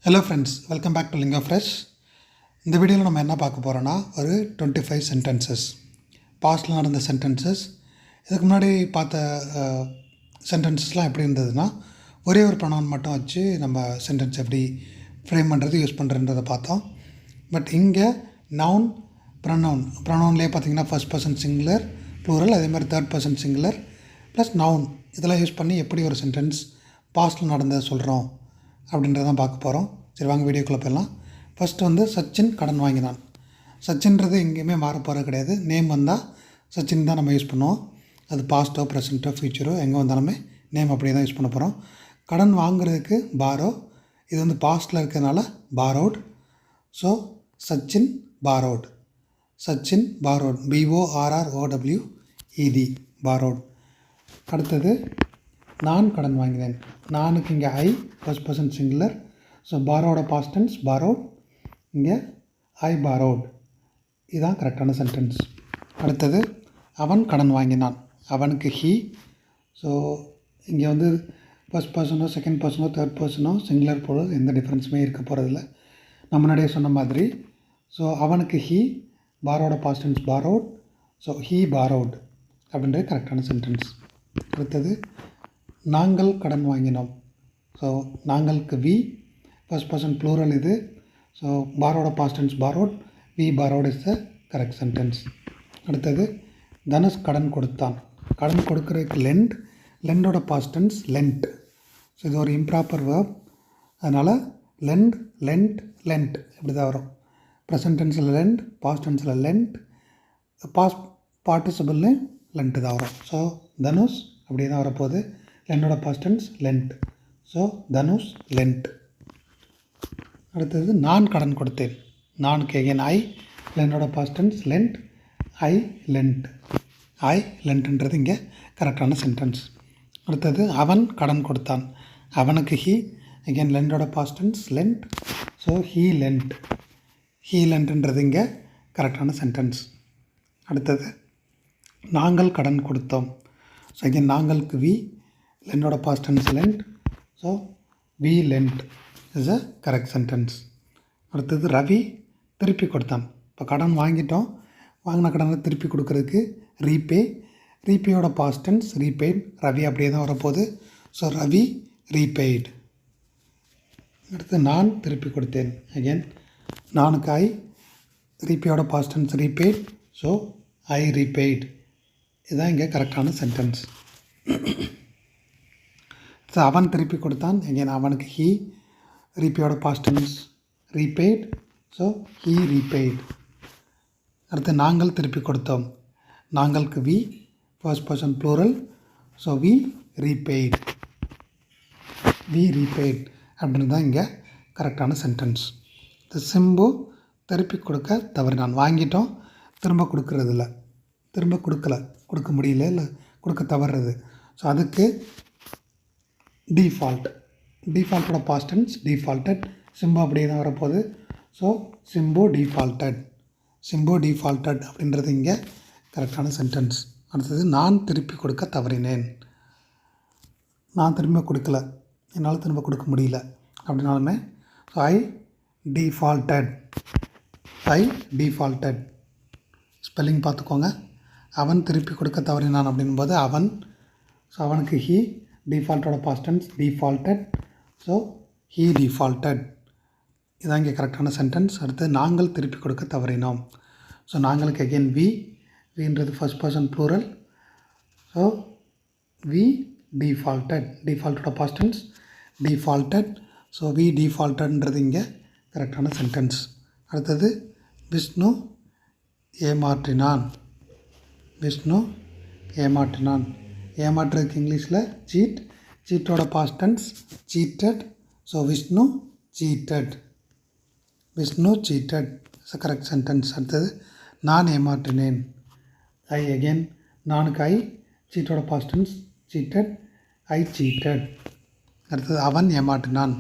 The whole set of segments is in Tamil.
Hello friends, welcome back to lingo fresh. இந்த வீடியோவில் நம்ம என்ன பார்க்க போகிறோன்னா ஒரு 25 சென்டென்சஸ், பாஸ்ட்டில் நடந்த சென்டென்சஸ். இதுக்கு முன்னாடி பார்த்த சென்டென்சஸ்லாம் எப்படி இருந்ததுன்னா ஒரே ஒரு ப்ரொனவுன் மட்டும் வச்சு நம்ம சென்டென்ஸ் எப்படி ஃப்ரேம் பண்ணுறது யூஸ் பண்ணுறன்றதை பார்த்தோம். பட் இங்கே நவுன், ப்ரொனவுன்லேயே பார்த்திங்கன்னா ஃபர்ஸ்ட் பர்சன் சிங்குலர், ப்ளூரல், அதே மாதிரி third person singular plus noun இதெல்லாம் யூஸ் பண்ணி எப்படி ஒரு சென்டென்ஸ் பாஸ்ட்டில் நடந்ததை சொல்கிறோம் அப்படின்றதான் பார்க்க போகிறோம். சரி, வாங்க வீடியோக்குள்ளே போயிடலாம். ஃபஸ்ட்டு சச்சின் கடன் வாங்கினான். சச்சின்றது எங்கேயுமே மாற போகிறது கிடையாது. நேம் வந்தால் சச்சின் தான் நம்ம யூஸ் பண்ணுவோம். அது பாஸ்ட்டோ ப்ரெசண்ட்டோ ஃப்யூச்சரோ எங்கே வந்தாலுமே நேம் அப்படியே தான் யூஸ் பண்ண போகிறோம். கடன் வாங்குறதுக்கு பாரோ, இது பாஸ்ட்டில் இருக்கிறதுனால borrowed. So Sachin borrowed, Sachin borrowed, BORROWED, borrowed. அடுத்தது நான் கடன் வாங்கினேன். நானுக்கு இங்கே I first person singular. So பாரோட பாஸ்ட் டென்ஸ் பாரோட், இங்கே ஐ பாரோட். இதுதான் கரெக்டான சென்டென்ஸ். அடுத்தது அவன் கடன் வாங்கினான். அவனுக்கு ஹீ. ஸோ இங்கே ஃபர்ஸ்ட் பர்சனோ செகண்ட் பர்சனோ தேர்ட் பர்சனோ சிங்குலர் பொருள் எந்த டிஃப்ரென்ஸுமே இருக்க போகிறதில்ல, நம்ம முன்னாடியே சொன்ன மாதிரி. ஸோ அவனுக்கு ஹீ, பாரோட past tense borrowed. So he borrowed அப்படின்றது கரெக்டான சென்டென்ஸ். அடுத்தது நாங்கள் கடன் வாங்கினோம். ஸோ நாங்களுக்கு வி, ஃபர்ஸ்ட் பர்சன் ப்ளூரல் இது. ஸோ பாரோட past tense borrowed, we borrowed is the correct sentence. அடுத்தது தனுஷ் கடன் கொடுத்தான். கடன் கொடுக்குறதுக்கு லெண்ட், லெண்டோட பாஸ்ட் டென்ஸ் லென்ட். ஸோ இது ஒரு இம்ப்ராப்பர் வேர்ப், அதனால் லெண்ட், லெண்ட் இப்படி தான் வரும். ப்ரெசன்ட் டென்ஸில் லெண்ட், பாஸ்ட் டென்ஸில் லெண்ட், பாஸ்ட் பார்ட்டிசிபிள்னு லென்ட்டு தான் வரும். ஸோ தனுஷ் அப்படியே தான் வரப்போகுது. லெண்டோட past tense lent. So Dhanush lent. அடுத்தது நான் கடன் கொடுத்தேன். நானுக்கு எகெயின் ஐ, லெண்டோட past tense lent, I lent. I லெண்ட்ன்றது இங்கே கரெக்டான சென்டென்ஸ். அடுத்தது அவன் கடன் கொடுத்தான். அவனுக்கு ஹீ, எகெயின் லெண்டோட past tense lent. So he lent. He லெண்ட்ன்றது இங்கே கரெக்டான சென்டென்ஸ். அடுத்தது நாங்கள் கடன் கொடுத்தோம். ஸோ எகெயின் நாங்களுக்கு வி, லெண்டோட past tense lent. So we lent is a correct sentence. அடுத்தது ரவி திருப்பி கொடுத்தான். இப்போ கடன் வாங்கிட்டோம், வாங்கின கடனை திருப்பி கொடுக்கறதுக்கு ரீபே, ரீபேயோட பாஸ்ட் டென்ஸ் ரீபெய்ட். ரவி அப்படியே தான் வரப்போகுது. So Ravi repaid. அடுத்து நான் திருப்பி கொடுத்தேன். அகெயின் நானுக்கு ஐ, ரீபேயோட past tense repaid. So I repaid. இதுதான் இங்கே கரெக்டான சென்டென்ஸ். ஸோ அவன் திருப்பி கொடுத்தான். எங்கேன் அவனுக்கு ஹீ, ரீபேயோட past tense repaid. So he repaid. அடுத்து நாங்கள் திருப்பி கொடுத்தோம். நாங்களுக்கு we, first person plural. So we repaid, we repaid அப்படின்னு தான் இங்கே கரெக்டான சென்டென்ஸ். இந்த சிம்பு திருப்பி கொடுக்க தவறினான். வாங்கிட்டோம், திரும்ப கொடுக்கறதில்ல, திரும்ப கொடுக்க முடியல, இல்லை கொடுக்க தவறுறது. ஸோ அதுக்கு டிஃபால்ட், டிஃபால்ட்டோட பாஸ்ட் டென்ஸ் டிஃபால்ட்டட். சிம்பு அப்படியே தான் வரப்போகுது. ஸோ சிம்பு டிஃபால்ட்டட், சிம்பு டிஃபால்ட்டட் அப்படின்றது இங்கே கரெக்டான சென்டென்ஸ். அடுத்தது நான் திருப்பி கொடுக்க தவறினேன். நான் திரும்ப கொடுக்கல, என்னால் திரும்ப கொடுக்க முடியல அப்படின்னாலுமே ஸோ ஐ டிஃபால்ட்டட், ஐ டிஃபால்ட்டட். ஸ்பெல்லிங் பார்த்துக்கோங்க. அவன் திருப்பி கொடுக்க தவறினான் அப்படின்போது அவன். ஸோ அவனுக்கு ஹீ, டிஃபால்ட்டோட past tense defaulted. So he defaulted. இதான் இங்கே கரெக்டான சென்டென்ஸ். அடுத்து நாங்கள் திருப்பி கொடுக்க தவறினோம். ஸோ நாங்களுக்கு அகெயின் வி, வின்றது first person plural. So we defaulted, டிஃபால்ட்டோட past tense defaulted. So we டிஃபால்ட்டட்ன்றது இங்கே கரெக்டான சென்டென்ஸ். அடுத்தது விஷ்ணு ஏமாற்றினான். விஷ்ணு ஏமாற்றினான். ஏமாற்றுறதுக்கு இங்கிலீஷில் சீட், சீட்டோட past tense cheated. So Vishnu cheated, Vishnu cheated is a correct sentence. அடுத்தது நான் ஏமாற்றினேன். ஐ அகெயின் நானுக்கு ஐ, சீட்டோட past tense cheated, I cheated. அடுத்தது அவன் ஏமாற்றினான்.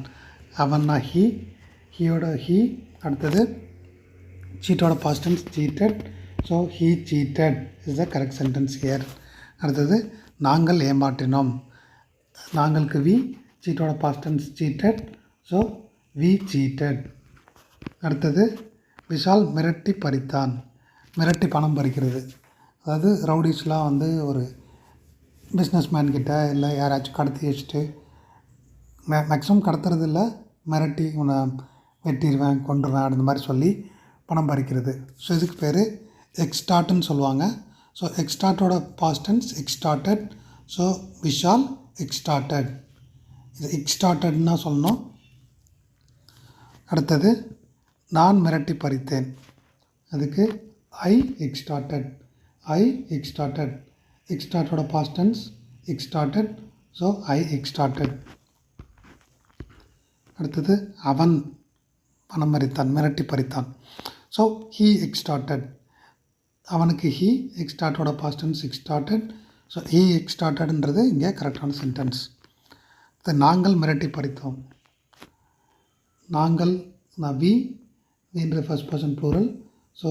அவன்னா ஹீ, ஹீயோட ஹீ. அடுத்தது சீட்டோட past tense cheated. So he cheated is the correct sentence here. அடுத்தது நாங்கள் ஏமாற்றினோம். நாங்களுக்கு வி, சீட்டோட past tense cheated. So we cheated. அடுத்தது விஷால் மிரட்டி பறித்தான். மிரட்டி பணம் பறிக்கிறது. அதாவது ரவுடிஸ்லாம் வந்து ஒரு பிஸ்னஸ்மேன் கிட்ட இல்லை யாராச்சும் கடத்தி வச்சுட்டு மேக்ஸிமம் கடத்துறது இல்லை, மிரட்டி உன்னை வெட்டிடுவேன் கொண்டுருவேன் அந்த மாதிரி சொல்லி பணம் பறிக்கிறது. ஸோ இதுக்கு பேர் எக்ஸ்டார்ட்னு சொல்லுவாங்க. ஸோ எக்ஸ்டார்ட்டோட past tense extorted. So Vishal extorted. இது எக்ஸ்டார்ட்டட்னா சொல்லணும். அடுத்தது நான் மிரட்டி பறித்தேன். அதுக்கு ஐ எக்ஸ்டார்ட்டட். I extorted. எக்ஸ்டார்ட்டோட past tense extorted. So I extorted. அடுத்தது அவன் பணம் பறித்தான், மிரட்டி பறித்தான். So he extorted. அவனுக்கு ஹீ எக்ஸ்டார்ட்டோட past tense extorted. So he எக்ஸ்டார்ட்டட்ன்றது இங்கே கரெக்டான சென்டென்ஸ். நாங்கள் மிரட்டி பறித்தோம். நாங்கள் வி என்ற first person plural. So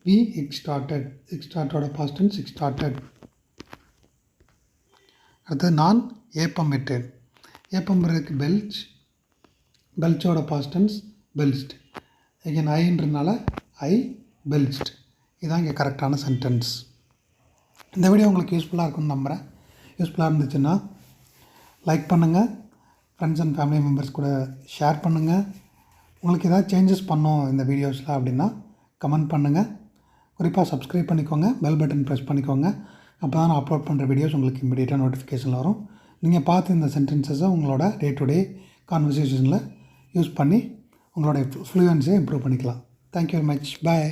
we extorted. எக்ஸ்டார்ட்டோட பாஸ்ட் டென்ஸ் எக்ஸ்டார்ட்டட். அடுத்தது நான் ஏப்பம் விட்டேன். ஏப்பம் விடுறதுக்கு பெல்ச். பெல்ச்சோட பாஸ்ட் டென்ஸ் பெல்ச்ட். again ஐன்றனால ஐ பெல்ச்ட். இதுதான் இங்கே கரெக்டான சென்டென்ஸ். இந்த வீடியோ உங்களுக்கு யூஸ்ஃபுல்லாக இருக்கும்னு நம்புகிறேன். யூஸ்ஃபுல்லாக இருந்துச்சுன்னா லைக் பண்ணுங்கள், ஃப்ரெண்ட்ஸ் அண்ட் ஃபேமிலி மெம்பர்ஸ் கூட ஷேர் பண்ணுங்கள். உங்களுக்கு ஏதாவது சேஞ்சஸ் பண்ணோம் இந்த வீடியோஸில் அப்படின்னா கமெண்ட் பண்ணுங்கள். குறிப்பாக சப்ஸ்கிரைப் பண்ணிக்கோங்க, பெல் பட்டன் ப்ரெஸ் பண்ணிக்கோங்க. அப்போ தான் நான் அப்லோட் பண்ணுற வீடியோஸ் உங்களுக்கு இமீடியட்டாக நோட்டிஃபிகேஷன் வரும். நீங்கள் பார்த்து இந்த சென்டென்சஸை உங்களோட டே டு டே கான்வர்சேஷனில் யூஸ் பண்ணி உங்களோட ஃப்ளூயன்ஸை இம்ப்ரூவ் பண்ணிக்கலாம். Thank you very much. பாய்.